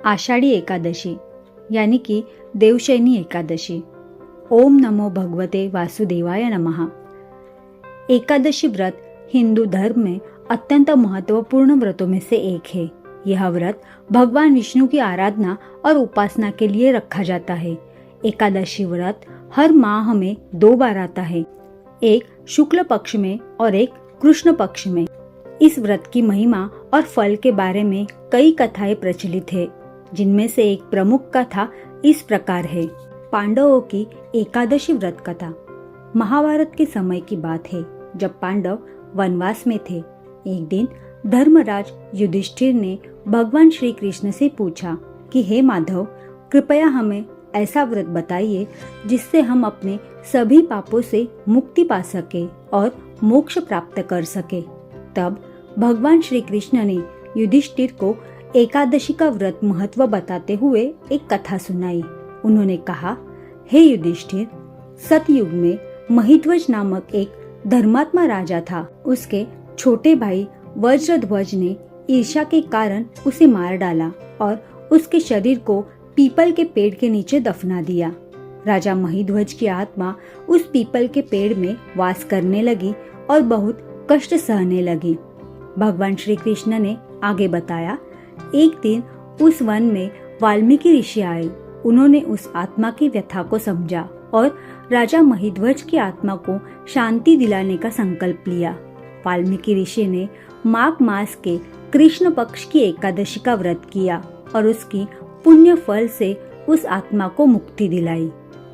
आषाढ़ी एकादशी यानी कि देवशयनी एकादशी। ओम नमो भगवते वासुदेवाय नमः। एकादशी व्रत हिंदू धर्म में अत्यंत महत्वपूर्ण व्रतों में से एक है। यह व्रत भगवान विष्णु की आराधना और उपासना के लिए रखा जाता है। एकादशी व्रत हर माह में 2 बार आता है, एक शुक्ल पक्ष में और एक कृष्ण पक्ष में। इस व्रत की महिमा और फल के बारे में कई कथाएं प्रचलित है, जिनमें से एक प्रमुख कथा इस प्रकार है। पांडवों की एकादशी व्रत कथा। महाभारत के समय की बात है, जब पांडव वनवास में थे। एक दिन धर्मराज युधिष्ठिर ने भगवान श्री कृष्ण से पूछा कि हे माधव, कृपया हमें ऐसा व्रत बताइए जिससे हम अपने सभी पापों से मुक्ति पा सके और मोक्ष प्राप्त कर सके। तब भगवान श्री कृष्ण ने युधिष्ठिर को एकादशी का व्रत महत्व बताते हुए एक कथा सुनाई। उन्होंने कहा, हे युधिष्ठिर, सतयुग में महिध्वज नामक एक धर्मात्मा राजा था। उसके छोटे भाई वज्रध्वज ने ईर्ष्या के कारण उसे मार डाला और उसके शरीर को पीपल के पेड़ के नीचे दफना दिया। राजा महिध्वज की आत्मा उस पीपल के पेड़ में वास करने लगी और बहुत कष्ट सहने लगी। भगवान श्री कृष्ण ने आगे बताया, एक दिन उस वन में वाल्मीकि ऋषि आए। उन्होंने उस आत्मा की व्यथा को समझा और राजा महिध्वज की आत्मा को शांति दिलाने का संकल्प लिया। वाल्मीकि ऋषि ने माघ मास के कृष्ण पक्ष की एकादशी का व्रत किया और उसकी पुण्य फल से उस आत्मा को मुक्ति दिलाई।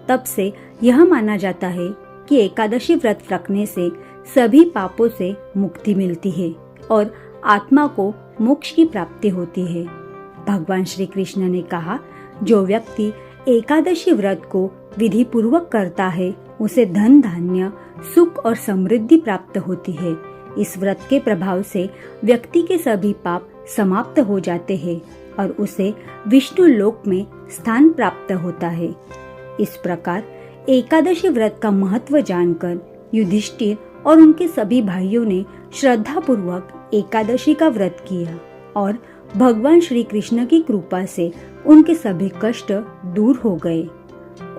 तब से यह माना जाता है कि एकादशी व्रत रखने से सभी पापों से मुक्ति मिलती है और आत्मा को मोक्ष की प्राप्ति होती है। भगवान श्री कृष्ण ने कहा, जो व्यक्ति एकादशी व्रत को विधि पूर्वक करता है, उसे धन धान्य, सुख और समृद्धि प्राप्त होती है। इस व्रत के प्रभाव से व्यक्ति के सभी पाप समाप्त हो जाते हैं और उसे विष्णु लोक में स्थान प्राप्त होता है। इस प्रकार एकादशी व्रत का महत्व जानकर युधिष्ठिर और उनके सभी भाइयों ने श्रद्धा पूर्वक एकादशी का व्रत किया और भगवान श्री कृष्ण की कृपा से उनके सभी कष्ट दूर हो गए।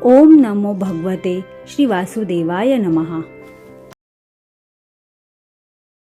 ओम नमो भगवते श्री वासुदेवाय नमः।